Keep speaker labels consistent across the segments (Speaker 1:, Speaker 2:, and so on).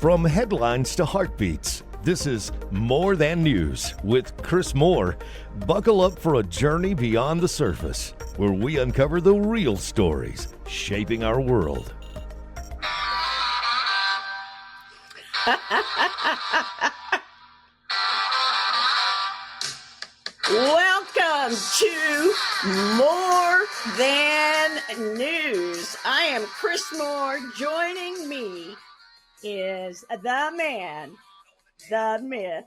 Speaker 1: From headlines to heartbeats, this is More Than News with Kris Moore. Buckle up for a journey beyond the surface, where we uncover the real stories shaping our world.
Speaker 2: Welcome to More Than News. I am Kris Moore. Joining me is the man, the myth,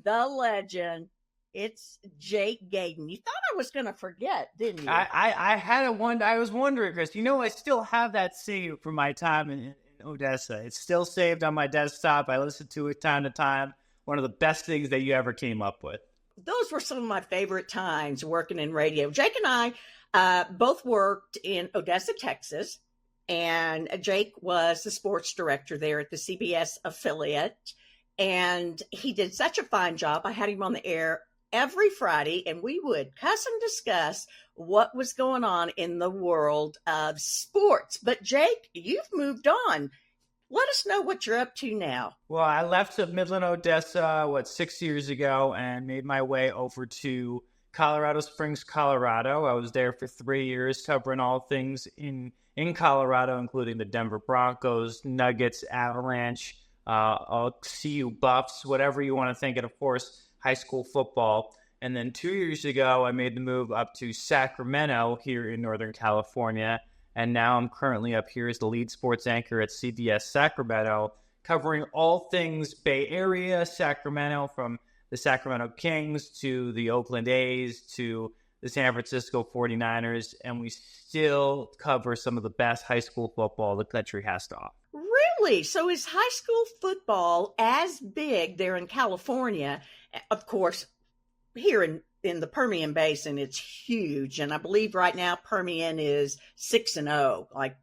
Speaker 2: the legend. It's Jake Gadon. You thought I was going to forget, didn't you?
Speaker 3: I was wondering, Kris. You know, I still have that saved from my time in Odessa. It's still saved on my desktop. I listen to it time to time. One of the best things that you ever came up with.
Speaker 2: Those were some of my favorite times working in radio. Jake and I both worked in Odessa, Texas, and Jake was the sports director there at the CBS affiliate, and he did such a fine job. I had him on the air every Friday, and we would cuss and discuss what was going on in the world of sports. But Jake, you've moved on. Let us know what you're up to now.
Speaker 3: Well, I left Midland, Odessa, 6 years ago, and made my way over to Colorado Springs, Colorado. I was there for 3 years, covering all things in Colorado, including the Denver Broncos, Nuggets, Avalanche, CU Buffs, whatever you want to think, and of course, high school football. And then 2 years ago, I made the move up to Sacramento here in Northern California. And now I'm currently up here as the lead sports anchor at CBS Sacramento, covering all things Bay Area, Sacramento, from the Sacramento Kings to the Oakland A's to the San Francisco 49ers. And we still cover some of the best high school football the country has to offer.
Speaker 2: Really? So is high school football as big there in California? Of course, here in the Permian Basin, it's huge. And I believe right now Permian is 6-0. Like,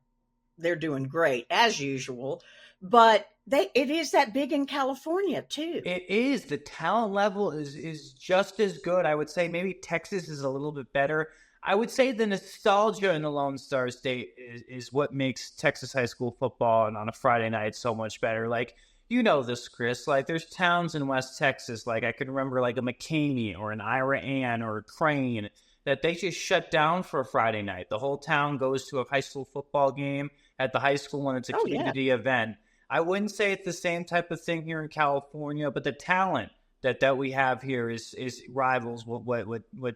Speaker 2: they're doing great as usual. But it is that big in California too.
Speaker 3: It is. The talent level is just as good. I would say maybe Texas is a little bit better. I would say the nostalgia in the Lone Star State is what makes Texas high school football and on a Friday night so much better. Like, you know this, Kris. Like, there's towns in West Texas, like I can remember like a McCamey or an Ira Ann or a Crane, that they just shut down for a Friday night. The whole town goes to a high school football game at the high school when it's a community event. I wouldn't say it's the same type of thing here in California, but the talent that we have here is rivals what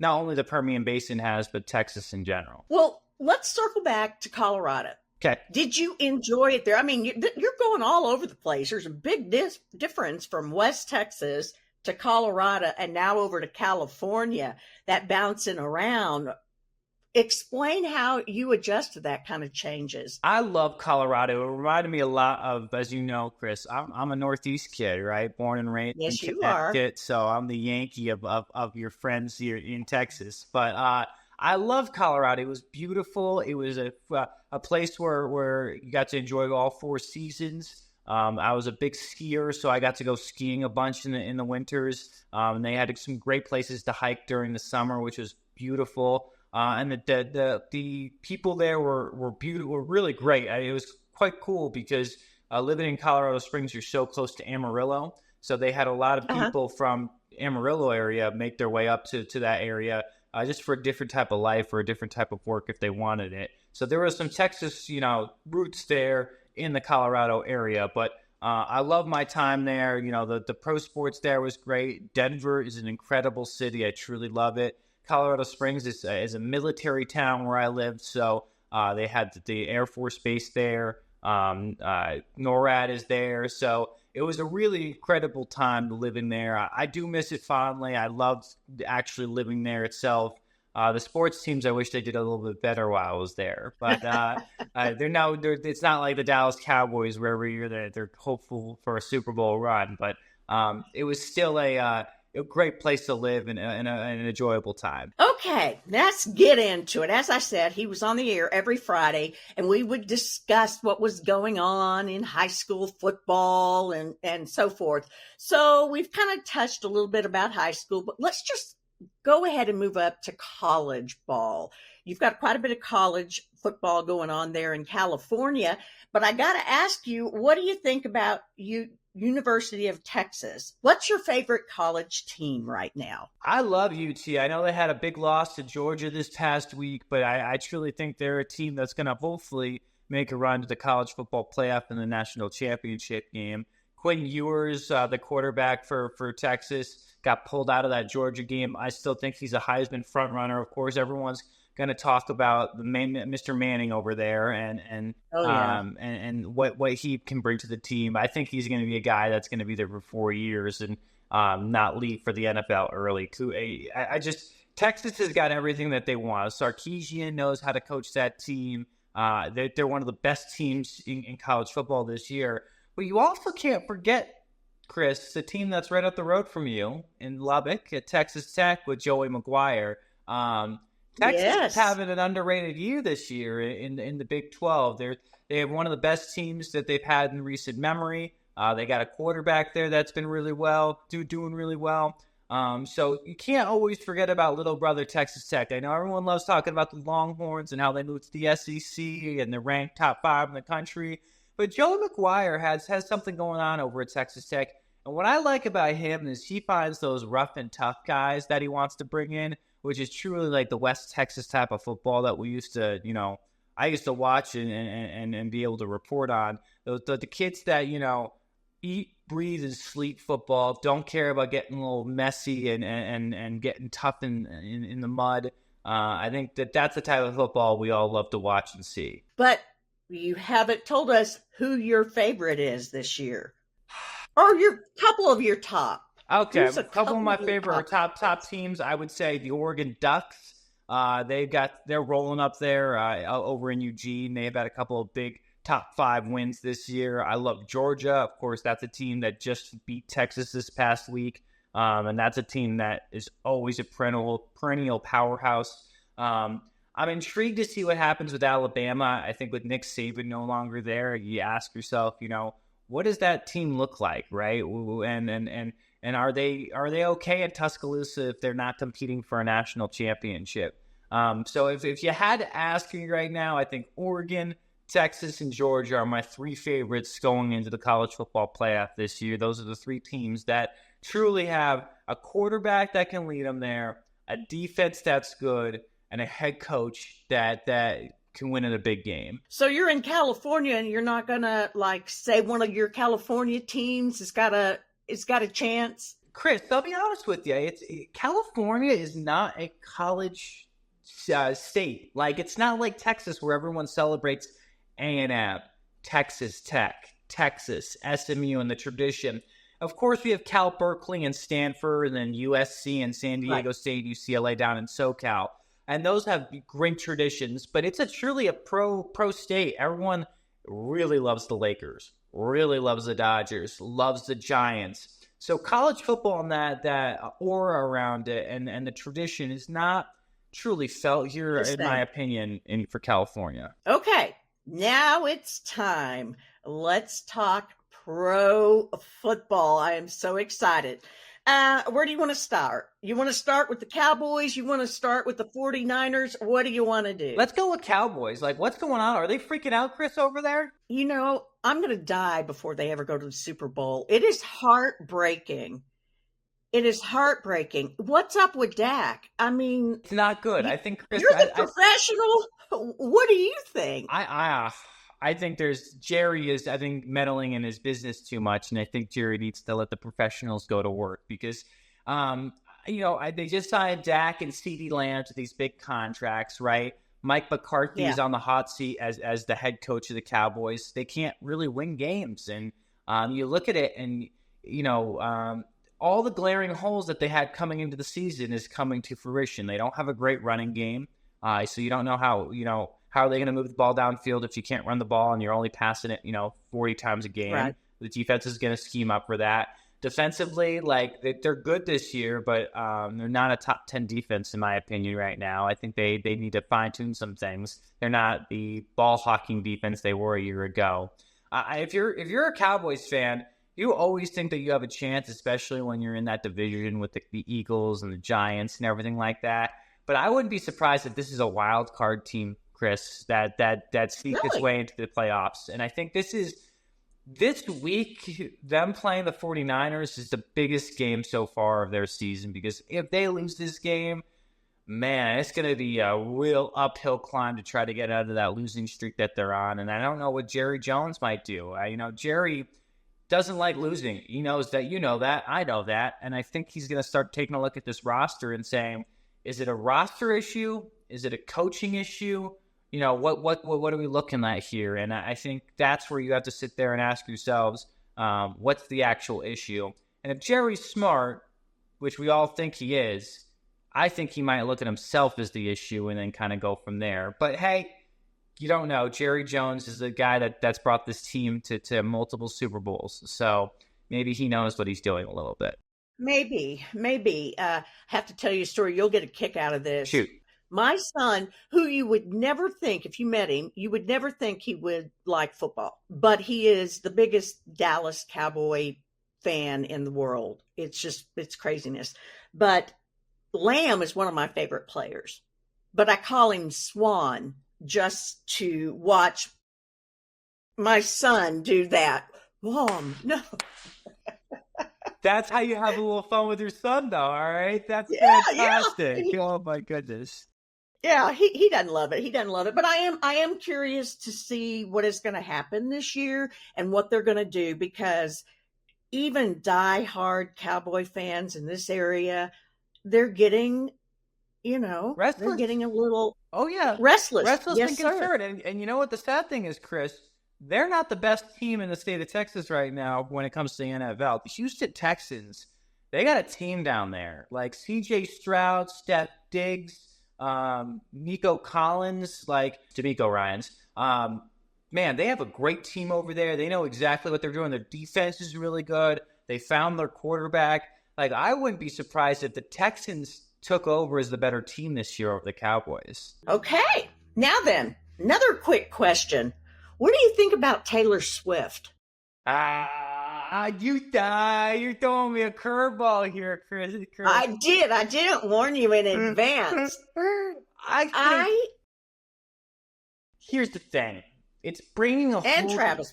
Speaker 3: not only the Permian Basin has, but Texas in general.
Speaker 2: Well, let's circle back to Colorado.
Speaker 3: Okay.
Speaker 2: Did you enjoy it there? I mean, you're going all over the place. There's a big difference from West Texas to Colorado and now over to California, that bouncing around. Explain how you adjust to that kind of changes.
Speaker 3: I love Colorado. It reminded me a lot of, as you know, Kris, I'm a Northeast kid, right? Born and raised in Connecticut, so I'm the Yankee of your friends here in Texas. But I love Colorado. It was beautiful. It was a place where you got to enjoy all 4 seasons. I was a big skier, so I got to go skiing a bunch in the winters. And they had some great places to hike during the summer, which was beautiful. And the people there were beautiful, were really great. It was quite cool because living in Colorado Springs, you're so close to Amarillo. So they had a lot of people from Amarillo area make their way up to that area just for a different type of life or a different type of work if they wanted it. So there was some Texas, roots there in the Colorado area. But I love my time there. The pro sports there was great. Denver is an incredible city. I truly love it. Colorado Springs is a military town where I lived, so they had the Air Force Base there. NORAD is there, so it was a really incredible time living there. I do miss it fondly. I loved actually living there itself. The sports teams, I wish they did a little bit better while I was there, but it's not like the Dallas Cowboys where every year they're hopeful for a Super Bowl run, but it was still a great place to live and an enjoyable time.
Speaker 2: Okay, let's get into it. As I said, he was on the air every Friday, and we would discuss what was going on in high school football and so forth. So we've kind of touched a little bit about high school, but let's just go ahead and move up to college ball. you've got quite a bit of college football going on there in California. But I got to ask you, what do you think about University of Texas? What's your favorite college team right now?
Speaker 3: I love UT. I know they had a big loss to Georgia this past week, but I truly think they're a team that's going to hopefully make a run to the college football playoff in the national championship game. Quinn Ewers, the quarterback for Texas, got pulled out of that Georgia game. I still think he's a Heisman frontrunner. Of course, everyone's going to talk about Mr. Manning over there and what he can bring to the team. I think he's going to be a guy that's going to be there for 4 years and not leave for the NFL early. Texas has got everything that they want. Sarkisian knows how to coach that team. They're one of the best teams in college football this year. But you also can't forget, Kris, the team that's right up the road from you in Lubbock at Texas Tech with Joey McGuire. Texas is having an underrated year this year in the Big 12. They have one of the best teams that they've had in recent memory. They got a quarterback there that's been doing really well. So you can't always forget about little brother Texas Tech. I know everyone loves talking about the Longhorns and how they moved to the SEC and they're ranked top 5 in the country. But Joey McGuire has something going on over at Texas Tech. And what I like about him is he finds those rough and tough guys that he wants to bring in, which is truly like the West Texas type of football that we used to, I used to watch and be able to report on. The kids that, eat, breathe, and sleep football, don't care about getting a little messy and getting tough in the mud. I think that's the type of football we all love to watch and see.
Speaker 2: But you haven't told us who your favorite is this year, or your couple of your top.
Speaker 3: Okay, a couple of my favorite top teams. I would say the Oregon Ducks. They're rolling up there over in Eugene. They've had a couple of big top 5 wins this year. I love Georgia. Of course, that's a team that just beat Texas this past week, and that's a team that is always a perennial powerhouse. I'm intrigued to see what happens with Alabama. I think with Nick Saban no longer there, you ask yourself, what does that team look like, right? And are they okay at Tuscaloosa if they're not competing for a national championship? So if you had to ask me right now, I think Oregon, Texas, and Georgia are my 3 favorites going into the college football playoff this year. Those are the 3 teams that truly have a quarterback that can lead them there, a defense that's good, and a head coach that can win in a big game.
Speaker 2: So you're in California, and you're not gonna say one of your California teams has got a chance.
Speaker 3: Kris, I'll be honest with you. California is not a college state. It's not like Texas where everyone celebrates A&M, Texas Tech, Texas, SMU, and the tradition. Of course, we have Cal Berkeley and Stanford, and then USC and San Diego State, UCLA down in SoCal. And those have great traditions, but it's truly a pro state. Everyone really loves the Lakers, really loves the Dodgers, loves the Giants. So college football and that aura around it and the tradition is not truly felt here, in my opinion, for California.
Speaker 2: Okay, now it's time. Let's talk pro football. I am so excited. Where do you want to start? You want to start with the Cowboys? You want to start with the 49ers? What do you want to do?
Speaker 3: Let's go with Cowboys. What's going on? Are they freaking out, Kris, over there?
Speaker 2: I'm going to die before they ever go to the Super Bowl. It is heartbreaking. What's up with Dak? I mean,
Speaker 3: it's not good. I think, Kris,
Speaker 2: you're the professional. What do you think?
Speaker 3: I think Jerry is, meddling in his business too much, and I think Jerry needs to let the professionals go to work because, they just signed Dak and CeeDee Lamb to these big contracts, right? Mike McCarthy is on the hot seat as the head coach of the Cowboys. They can't really win games, and you look at it, and all the glaring holes that they had coming into the season is coming to fruition. They don't have a great running game, so you don't know how are they going to move the ball downfield if you can't run the ball and you're only passing it, 40 times a game? Right. The defense is going to scheme up for that. Defensively, they're good this year, but they're not a top 10 defense in my opinion right now. I think they need to fine tune some things. They're not the ball hawking defense they were a year ago. If you're a Cowboys fan, you always think that you have a chance, especially when you're in that division with the Eagles and the Giants and everything like that. But I wouldn't be surprised if this is a wild card team, Kris, that sneaks its way into the playoffs. And I think this week, them playing the 49ers is the biggest game so far of their season, because if they lose this game, man, it's going to be a real uphill climb to try to get out of that losing streak that they're on. And I don't know what Jerry Jones might do. Jerry doesn't like losing. He knows that. You know that. I know that. And I think he's going to start taking a look at this roster and saying, is it a roster issue? Is it a coaching issue? What are we looking at here? And I think that's where you have to sit there and ask yourselves, what's the actual issue? And if Jerry's smart, which we all think he is, I think he might look at himself as the issue and then kind of go from there. But hey, you don't know. Jerry Jones is a guy that's brought this team to multiple Super Bowls. So maybe he knows what he's doing a little bit.
Speaker 2: Maybe. I have to tell you a story. You'll get a kick out of this.
Speaker 3: Shoot.
Speaker 2: My son, who you would never think, if you met him, you would never think he would like football. But he is the biggest Dallas Cowboy fan in the world. It's craziness. But Lamb is one of my favorite players, but I call him Swan just to watch my son do that. Mom, no.
Speaker 3: That's how you have a little fun with your son, though, all right? That's fantastic. Yeah. Oh, my goodness.
Speaker 2: Yeah, he doesn't love it. He doesn't love it. But I am curious to see what is going to happen this year and what they're going to do, because even diehard Cowboy fans in this area, they're getting,
Speaker 3: restless.
Speaker 2: They're getting a little
Speaker 3: restless
Speaker 2: yes,
Speaker 3: and concerned. And you know what the sad thing is, Kris? They're not the best team in the state of Texas right now when it comes to the NFL. The Houston Texans, they got a team down there. Like C.J. Stroud, Steph Diggs, Nico Collins, like D'Amico Ryans. Man, they have a great team over there. They know exactly what they're doing. Their defense is really good. They found their quarterback. Like, I wouldn't be surprised if the Texans took over as the better team this year over the Cowboys.
Speaker 2: Okay. Now then, another quick question. What do you think about Taylor Swift?
Speaker 3: You're throwing me a curveball here, Kris.
Speaker 2: I didn't warn you in advance.
Speaker 3: Here's the thing. It's bringing
Speaker 2: Travis.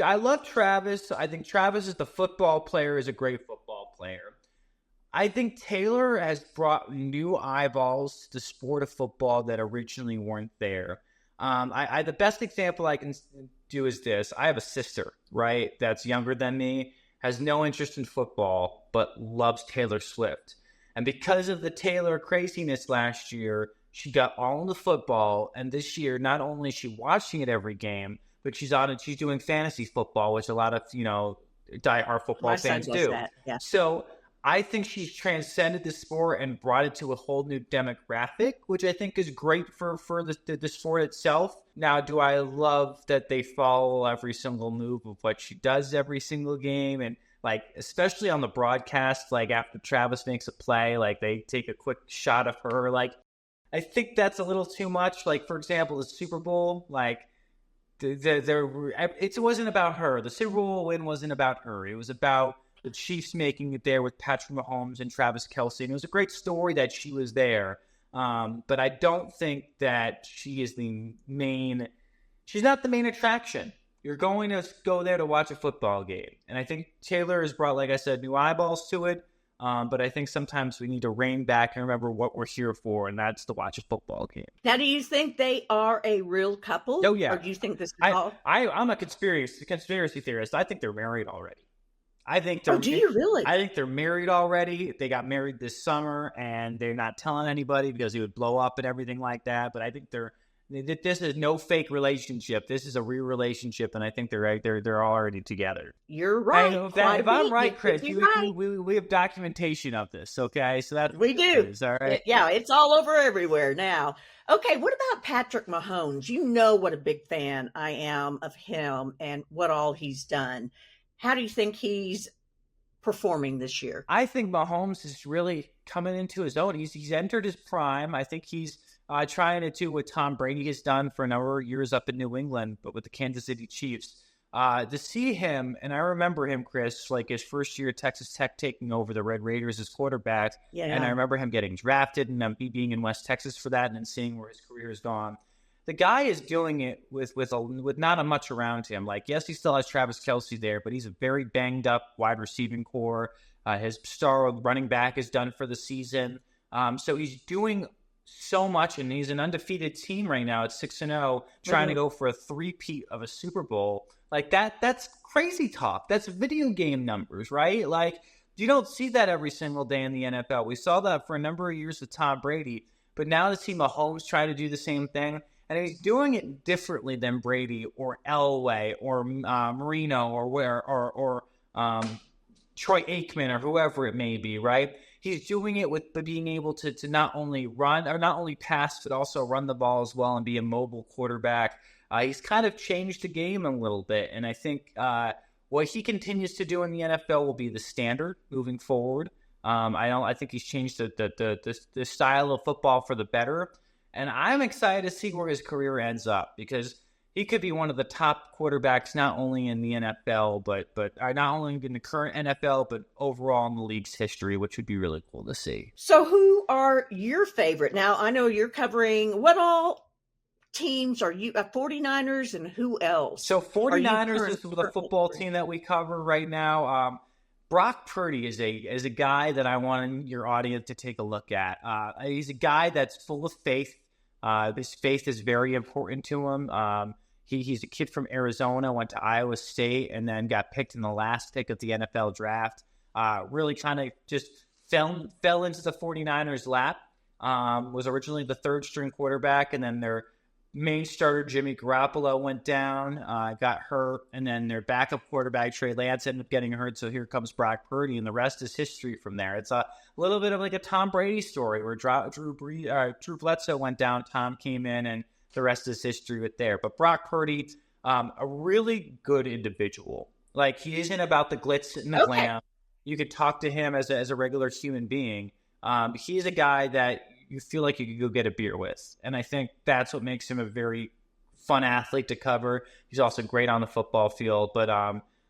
Speaker 3: I love Travis. I think Travis is the football player, is a great football player. I think Taylor has brought new eyeballs to the sport of football that originally weren't there. The best example I can do is this. I have a sister, right, that's younger than me, has no interest in football, but loves Taylor Swift. And because of the Taylor craziness last year, she got all into football. And this year, not only is she watching it every game, but she's doing fantasy football, which a lot of, diehard football fans do.
Speaker 2: Yeah.
Speaker 3: So I think she's transcended the sport and brought it to a whole new demographic, which I think is great for the sport itself. Now, do I love that they follow every single move of what she does every single game? And, like, especially on the broadcast, like, after Travis makes a play, like, they take a quick shot of her. Like, I think that's a little too much. Like, for example, the Super Bowl, like, it wasn't about her. The Super Bowl win wasn't about her. It was about the Chiefs making it there with Patrick Mahomes and Travis Kelce. And it was a great story that she was there. But I don't think that she is she's not the main attraction. You're going to go there to watch a football game. And I think Taylor has brought, like I said, new eyeballs to it. But I think sometimes we need to rein back and remember what we're here for, and that's to watch a football game.
Speaker 2: Now, do you think they are a real couple?
Speaker 3: Oh, yeah.
Speaker 2: Or do you think this is all?
Speaker 3: I'm a conspiracy theorist. I think they're married already.
Speaker 2: Do you really?
Speaker 3: I think they're married already. They got married this summer, and they're not telling anybody because it would blow up and everything like that. But I think this is no fake relationship. This is a real relationship, and I think they're already together.
Speaker 2: You're right.
Speaker 3: If I'm right, Kris, we have documentation of this. Okay, so that
Speaker 2: we do.
Speaker 3: Is, all right.
Speaker 2: Yeah, it's all over everywhere now. Okay, what about Patrick Mahomes? You know what a big fan I am of him and what all he's done. How do you think he's performing this year?
Speaker 3: I think Mahomes is really coming into his own. He's entered his prime. I think he's trying to do what Tom Brady has done for a number of years up in New England, but with the Kansas City Chiefs. To see him, and I remember him, Chris, like his first year at Texas Tech taking over the Red Raiders as quarterback.
Speaker 2: Yeah.
Speaker 3: And I remember him getting drafted and being in West Texas for that and then seeing where his career has gone. The guy is doing it with not much around him. Like, yes, he still has Travis Kelce there, but he's a very banged up wide receiving core. His star running back is done for the season. So he's doing so much, and he's an undefeated team right now at 6-0, trying to go for a three-peat of a Super Bowl. Like that's crazy talk. That's video game numbers, right? Like, you don't see that every single day in the NFL. We saw that for a number of years with Tom Brady, but now to see Mahomes try to do the same thing, and he's doing it differently than Brady or Elway or Marino or Troy Aikman or whoever it may be, right? He's doing it with being able to not only run or not only pass, but also run the ball as well and be a mobile quarterback. He's kind of changed the game a little bit, and I think what he continues to do in the NFL will be the standard moving forward. I think he's changed the style of football for the better, and I'm excited to see where his career ends up because he could be one of the top quarterbacks not only in the NFL, but not only in the current NFL, but overall in the league's history, which would be really cool to see.
Speaker 2: So, who are your favorite? Now, I know you're covering what all teams are you 49ers and who else?
Speaker 3: So 49ers is the football team that we cover right now. Brock Purdy is a guy that I want your audience to take a look at. He's a guy that's full of faith. His faith is very important to him. He's a kid from Arizona, went to Iowa State, and then got picked in the last pick of the NFL draft. Really kind of just fell into the 49ers' lap. Was originally the third string quarterback, and then their main starter, Jimmy Garoppolo, went down, got hurt, and then their backup quarterback, Trey Lance, ended up getting hurt, so here comes Brock Purdy, and the rest is history from there. It's a little bit of like a Tom Brady story where Drew Bledsoe went down, Tom came in, and the rest is history with there. But Brock Purdy, a really good individual. Like, he isn't about the glitz and the glam. You could talk to him as a regular human being. He's a guy that you feel like you could go get a beer with. And I think that's what makes him a very fun athlete to cover. He's also great on the football field. But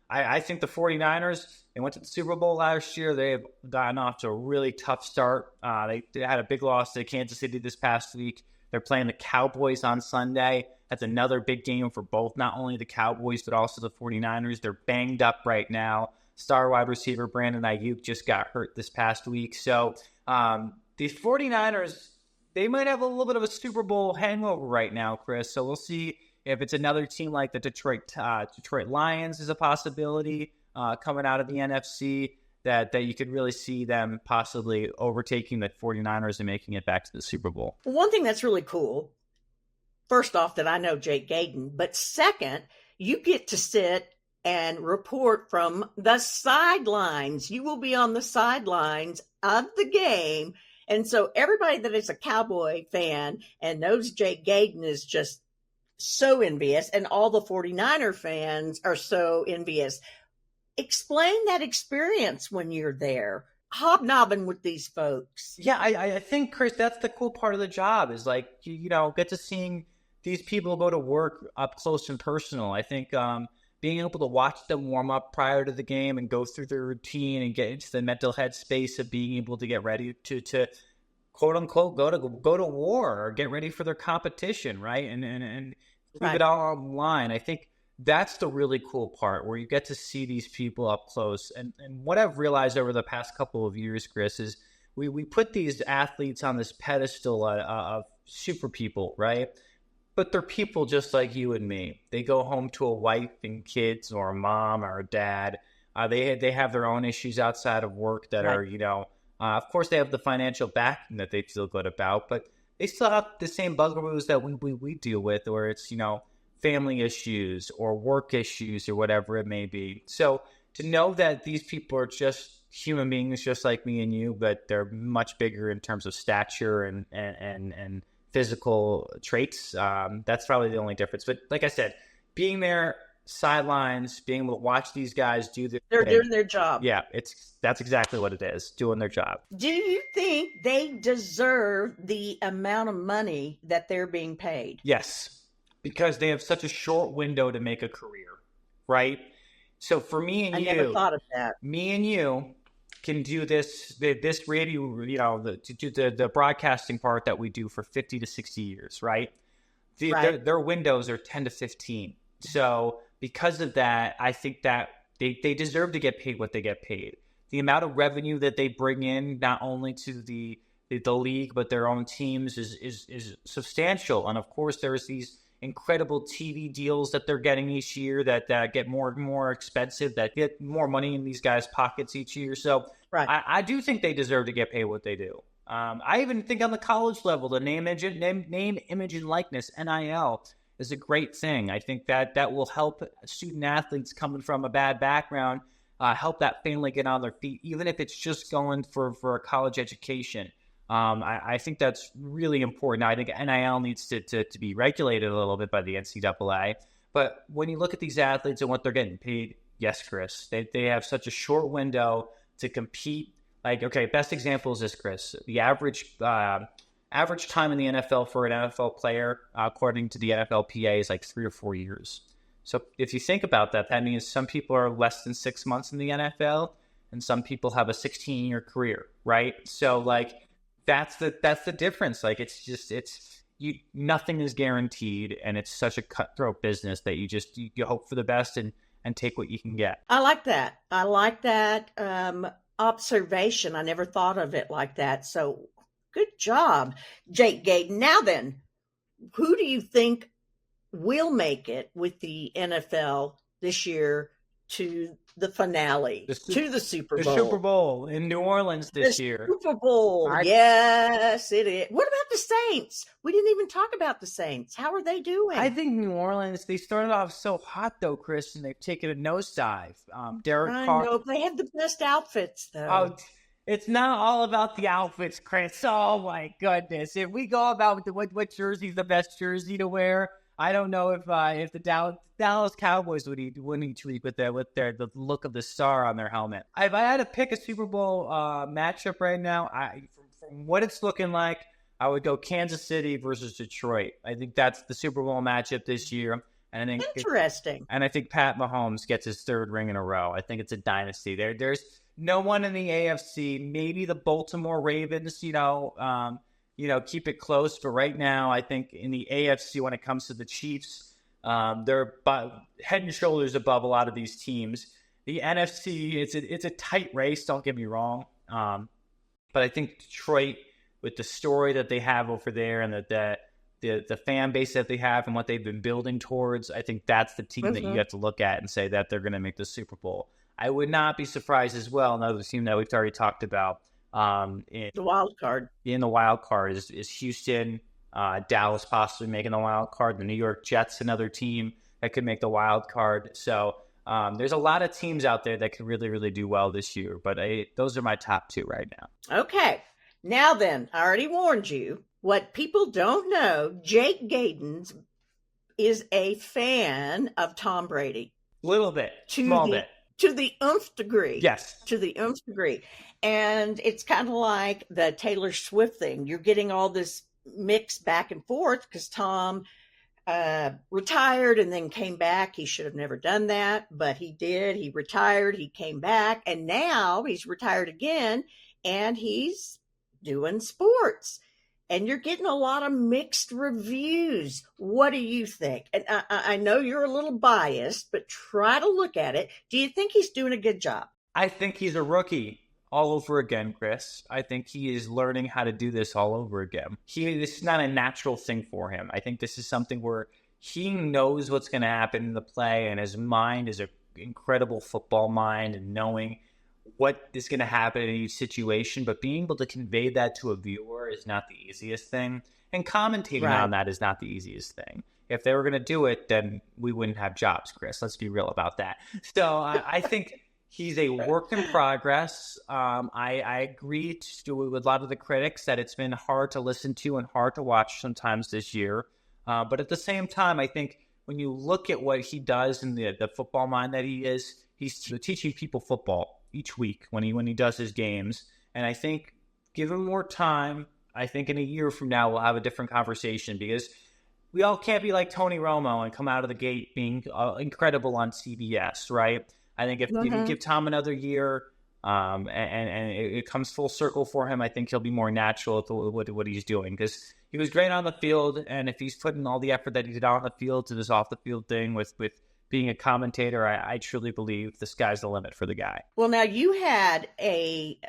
Speaker 3: I think the 49ers, they went to the Super Bowl last year. They have gotten off to a really tough start. They had a big loss to Kansas City this past week. They're playing the Cowboys on Sunday. That's another big game for both, not only the Cowboys, but also the 49ers. They're banged up right now. Star wide receiver Brandon Ayuk just got hurt this past week. So these 49ers, they might have a little bit of a Super Bowl hangover right now, Chris. So we'll see if it's another team like the Detroit Lions is a possibility coming out of the NFC that you could really see them possibly overtaking the 49ers and making it back to the Super Bowl.
Speaker 2: One thing that's really cool, first off, that I know Jake Gadon, but second, you get to sit and report from the sidelines. You will be on the sidelines of the game. And so everybody that is a Cowboy fan and knows Jake Gadon is just so envious, and all the 49er fans are so envious. Explain that experience when you're there, hobnobbing with these folks.
Speaker 3: Yeah, I think, Chris, that's the cool part of the job is like, you know, get to seeing these people go to work up close and personal. I think being able to watch them warm up prior to the game and go through their routine and get into the mental headspace of being able to get ready to quote unquote go to war or get ready for their competition, right? And leave it all on the line. I think that's the really cool part where you get to see these people up close. And what I've realized over the past couple of years, Chris, is we put these athletes on this pedestal of super people, right? But they're people just like you and me. They go home to a wife and kids or a mom or a dad. They have their own issues outside of work that are, you know, of course they have the financial backing that they feel good about, but they still have the same bugaboos that we deal with, where it's, you know, family issues or work issues or whatever it may be. So to know that these people are just human beings just like me and you, but they're much bigger in terms of stature and physical traits, that's probably the only difference. But like I said, being there, sidelines, being able to watch these guys do
Speaker 2: they're doing their job.
Speaker 3: Yeah, that's exactly what it is, doing their job.
Speaker 2: Do you think they deserve the amount of money that they're being paid?
Speaker 3: Yes, because they have such a short window to make a career. right? So for me and
Speaker 2: I never thought of that.
Speaker 3: me and you can do this radio, to do the broadcasting part that we do for 50 to 60 years, right? Their windows are 10 to 15. So because of that, I think that they deserve to get paid what they get paid. The amount of revenue that they bring in, not only to the league, but their own teams is substantial. And of course, there's these incredible TV deals that they're getting each year that get more and more expensive, that get more money in these guys' pockets each year. So I do think they deserve to get paid what they do. I even think on the college level, the name, image, and likeness, NIL, is a great thing. I think that will help student athletes coming from a bad background, help that family get on their feet, even if it's just going for a college education. I think that's really important. I think NIL needs to be regulated a little bit by the NCAA. But when you look at these athletes and what they're getting paid, yes, Kris, they have such a short window to compete. Like, okay, best example is this, Kris. The average time in the NFL for an NFL player, according to the NFLPA, is like 3 or 4 years. So if you think about that, that means some people are less than 6 months in the NFL, and some people have a 16-year career, right? So like that's the difference. Like nothing is guaranteed, and it's such a cutthroat business that you hope for the best and take what you can get.
Speaker 2: I like that. Observation. I never thought of it like that. So good job, Jake Gadon. Now then, who do you think will make it with the NFL this year to the finale, to the Super Bowl?
Speaker 3: The Super Bowl in New Orleans this year.
Speaker 2: Super Bowl. Yes, it is. What about the Saints? We didn't even talk about the Saints. How are they doing?
Speaker 3: I think New Orleans, they started off so hot, though, Kris, and they've taken a nosedive. Derek Carr.
Speaker 2: I know, they have the best outfits, though.
Speaker 3: Oh, it's not all about the outfits, Kris. Oh, my goodness. If we go about what jersey's the best jersey to wear, I don't know if the Dallas Cowboys would win each week with the look of the star on their helmet. If I had to pick a Super Bowl matchup right now, from what it's looking like, I would go Kansas City versus Detroit. I think that's the Super Bowl matchup this year. And I think
Speaker 2: interesting.
Speaker 3: And I think Pat Mahomes gets his 3rd ring in a row. I think it's a dynasty. There's no one in the AFC. Maybe the Baltimore Ravens, keep it close. But right now, I think in the AFC, when it comes to the Chiefs, they're head and shoulders above a lot of these teams. The NFC, it's a tight race. Don't get me wrong. But I think Detroit, with the story that they have over there and the fan base that they have and what they've been building towards, I think that's the team that you have to look at and say that they're going to make the Super Bowl. I would not be surprised as well. Another team that we've already talked about.
Speaker 2: In the wild card
Speaker 3: is Houston, Dallas possibly making the wild card, the New York Jets, another team that could make the wild card. So there's a lot of teams out there that could really, really do well this year. But those are my top 2 right now.
Speaker 2: Okay. Now then, I already warned you. What people don't know, Jake Gadon is a fan of Tom Brady.
Speaker 3: Little bit, small bit.
Speaker 2: To the nth degree.
Speaker 3: Yes.
Speaker 2: To the nth degree. And it's kind of like the Taylor Swift thing. You're getting all this mix back and forth because Tom retired and then came back. He should have never done that, but he did. He retired, he came back, and now he's retired again, and he's doing sports. And you're getting a lot of mixed reviews. What do you think? And I know you're a little biased, but try to look at it. Do you think he's doing a good job?
Speaker 3: I think he's a rookie all over again, Kris. I think he is learning how to do this all over again. This is not a natural thing for him. I think this is something where he knows what's going to happen in the play, and his mind is an incredible football mind and knowing what is going to happen in each situation, but being able to convey that to a viewer is not the easiest thing. And commentating on that is not the easiest thing. If they were going to do it, then we wouldn't have jobs, Kris. Let's be real about that. So I think he's a work in progress. I agree with a lot of the critics that it's been hard to listen to and hard to watch sometimes this year. But at the same time, I think when you look at what he does and the football mind that he is, he's teaching people football each week when he does his games. And I think give him more time. I think in a year from now, we'll have a different conversation because we all can't be like Tony Romo and come out of the gate being incredible on CBS, right? I think if you give Tom another year, and it comes full circle for him, I think he'll be more natural at what he's doing, because he was great on the field, and if he's putting all the effort that he did on the field to this off the field thing with being a commentator, I truly believe the sky's the limit for the guy.
Speaker 2: Well, now you had a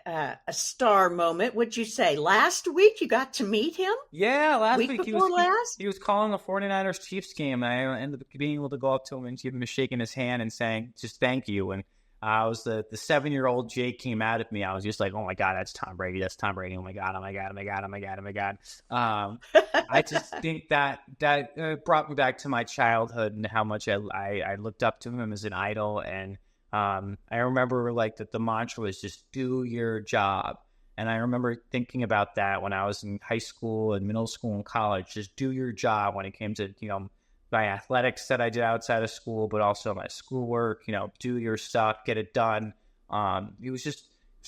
Speaker 2: star moment. What'd you say? Last week you got to meet him?
Speaker 3: Yeah, last week
Speaker 2: he was
Speaker 3: calling a 49ers Chiefs game, and I ended up being able to go up to him and give him a shake in his hand and saying just thank you. And I was the 7-year-old Jake came out at me. I was just like, oh my God, that's Tom Brady. That's Tom Brady. Oh my God. Oh my God. Oh my God. Oh my God. Oh my God. I just think that brought me back to my childhood and how much I looked up to him as an idol. And I remember like that the mantra was just do your job. And I remember thinking about that when I was in high school and middle school and college, just do your job when it came to, my athletics that I did outside of school, but also my schoolwork, do your stuff, get it done. It was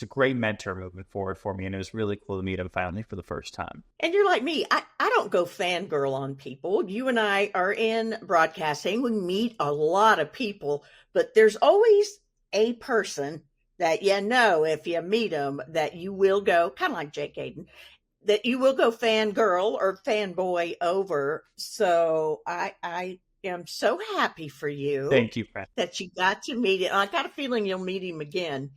Speaker 3: a great mentor moving forward for me. And it was really cool to meet him finally for the first time.
Speaker 2: And you're like me. I don't go fangirl on people. You and I are in broadcasting. We meet a lot of people, but there's always a person that, if you meet them, that you will go, kind of like Jake Gadon, that you will go fangirl or fanboy over. So I am so happy for you.
Speaker 3: Thank you, friend.
Speaker 2: That you got to meet him. I got a feeling you'll meet him again.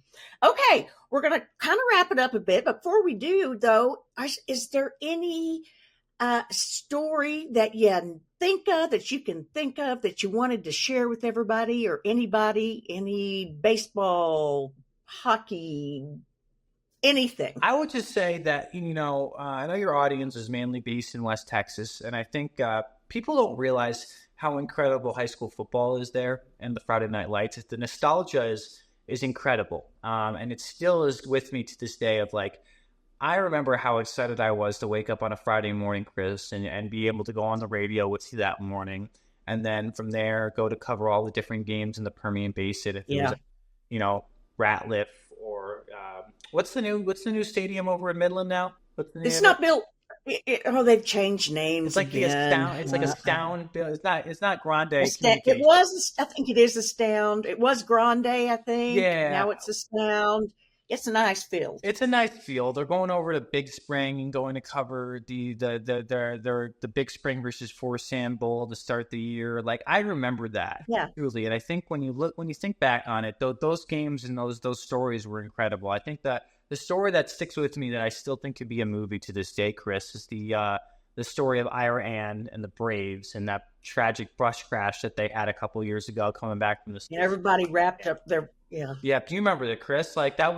Speaker 2: Okay, we're going to kind of wrap it up a bit. Before we do, though, is there any story that you can think of that you wanted to share with everybody or anybody, any baseball, hockey, anything?
Speaker 3: I would just say that, I know your audience is mainly based in West Texas, and I think people don't realize how incredible high school football is there and the Friday Night Lights. The nostalgia is incredible, and it still is with me to this day of like, I remember how excited I was to wake up on a Friday morning, Kris, and be able to go on the radio with you that morning, and then from there go to cover all the different games in the Permian Basin. If it was, Ratliff, or what's the new stadium over in Midland now?
Speaker 2: It's not built. They've changed names.
Speaker 3: It's like
Speaker 2: again.
Speaker 3: It's like Astound. It's not Grande.
Speaker 2: It was. I think it is Astound. It was Grande, I think.
Speaker 3: Yeah.
Speaker 2: Now it's Astound. It's a nice field.
Speaker 3: It's a nice field. They're going over to Big Spring and going to cover the Big Spring versus Forest Sand Bowl to start the year. Like, I remember that.
Speaker 2: Yeah.
Speaker 3: Truly. And I think when you think back on it, those games and those stories were incredible. I think that the story that sticks with me that I still think could be a movie to this day, Kris, is the story of Ira Ann and the Braves and that tragic bus crash that they had a couple years ago coming back from the state.
Speaker 2: Everybody wrapped up their Yeah.
Speaker 3: Do you remember that, Kris? Like that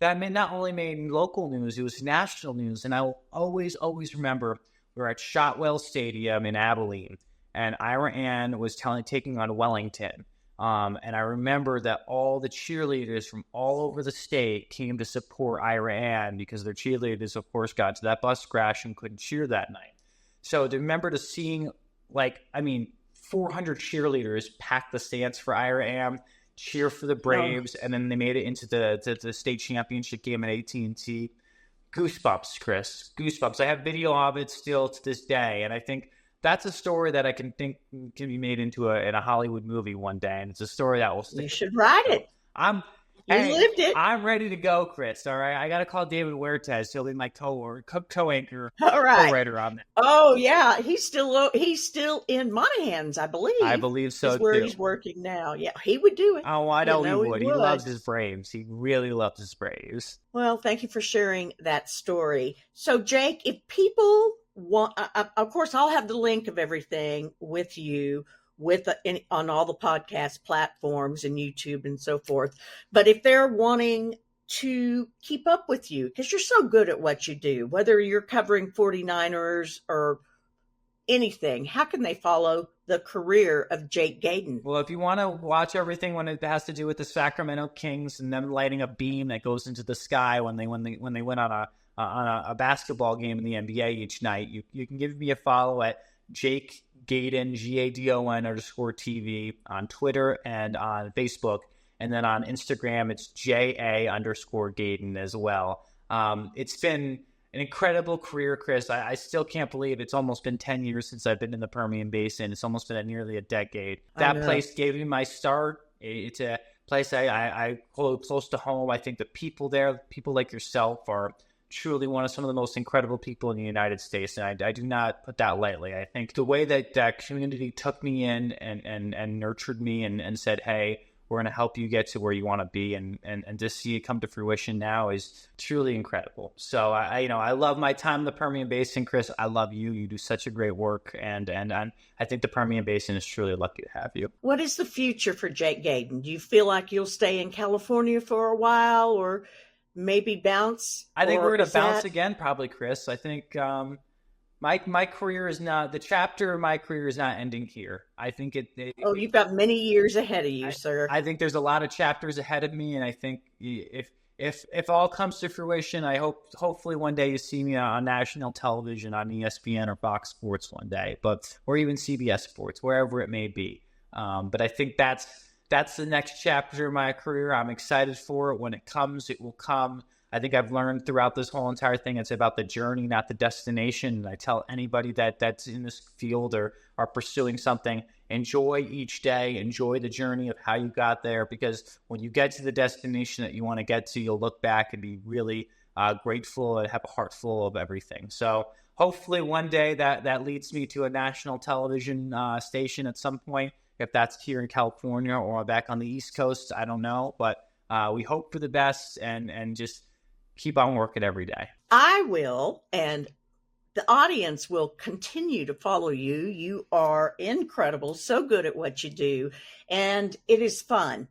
Speaker 3: not only made local news, it was national news. And I will always remember we were at Shotwell Stadium in Abilene, and Ira Ann was taking on Wellington. And I remember that all the cheerleaders from all over the state came to support Ira Ann because their cheerleaders, of course, got to that bus crash and couldn't cheer that night. So to remember seeing 400 cheerleaders pack the stands for Ira Ann, cheer for the Braves, and then they made it into the state championship game at AT&T. Goosebumps, Kris. Goosebumps. I have video of it still to this day, and I think that's a story that I can think can be made into a Hollywood movie one day, and it's a story that will stick.
Speaker 2: You should write it. You lived it.
Speaker 3: I'm ready to go, Kris. All right, I got to call David Huertas. He'll be my co-anchor,
Speaker 2: all right,
Speaker 3: co-writer on that.
Speaker 2: Oh yeah, he's still in Monahan's, I believe.
Speaker 3: I believe so.
Speaker 2: Is where he's working now. Yeah, he would do it.
Speaker 3: Oh, I know he would. He loves his Braves. He really loves his Braves.
Speaker 2: Well, thank you for sharing that story. So, Jake, if people want, of course, I'll have the link of everything with you on all the podcast platforms and YouTube and so forth. But if they're wanting to keep up with you, because you're so good at what you do, whether you're covering 49ers or anything, how can they follow the career of Jake Gadon?
Speaker 3: Well, if you want to watch everything when it has to do with the Sacramento Kings and them lighting a beam that goes into the sky when they went on a basketball game in the NBA each night, you can give me a follow at Jake Gadon, Gadon _TV on Twitter and on Facebook. And then on Instagram, it's JA _Gadon as well. It's been an incredible career, Kris. I still can't believe it's almost been 10 years since I've been in the Permian Basin. It's almost been nearly a decade. That place gave me my start. It's a place I hold close to home. I think the people there, people like yourself, are truly some of the most incredible people in the United States. And I do not put that lightly. I think the way that community took me in and nurtured me and said, hey, we're going to help you get to where you want to be, and to see it come to fruition now is truly incredible. So I love my time in the Permian Basin, Kris. I love you. You do such a great work, and I think the Permian Basin is truly lucky to have you.
Speaker 2: What is the future for Jake Gadon? Do you feel like you'll stay in California for a while, or maybe bounce?
Speaker 3: I think we're going to bounce again, probably, Kris. I think my career is not, the chapter of my career is not ending here. I think
Speaker 2: you've got many years ahead of you, sir.
Speaker 3: I think there's a lot of chapters ahead of me, and I think if all comes to fruition, hopefully one day you see me on national television on ESPN or Fox Sports one day, or even CBS Sports, wherever it may be. But I think that's the next chapter of my career. I'm excited for it. When it comes, it will come. I think I've learned throughout this whole entire thing, it's about the journey, not the destination. And I tell anybody that's in this field or are pursuing something, enjoy each day, enjoy the journey of how you got there, because when you get to the destination that you want to get to, you'll look back and be really grateful and have a heart full of everything. So hopefully one day that leads me to a national television station at some point. If that's here in California or back on the East Coast, I don't know. But we hope for the best and just keep on working every day.
Speaker 2: I will, and the audience will continue to follow you. You are incredible, so good at what you do, and it is fun.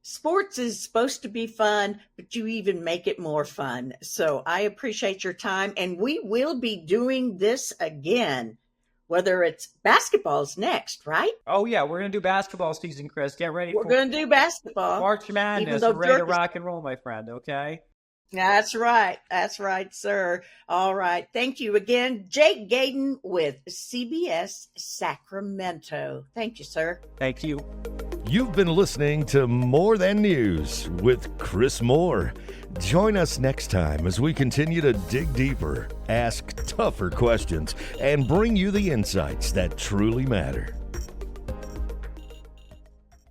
Speaker 2: Sports is supposed to be fun, but you even make it more fun. So I appreciate your time, and we will be doing this again. Whether it's basketball's next, right?
Speaker 3: Oh, yeah. We're going to do basketball season, Kris. Get ready.
Speaker 2: We're going to do basketball.
Speaker 3: March Madness. We're ready to rock and roll, my friend, okay?
Speaker 2: That's right. That's right, sir. All right. Thank you again. Jake Gadon with CBS Sacramento. Thank you, sir.
Speaker 3: Thank you.
Speaker 1: You've been listening to More Than News with Kris Moore. Join us next time as we continue to dig deeper, ask tougher questions, and bring you the insights that truly matter.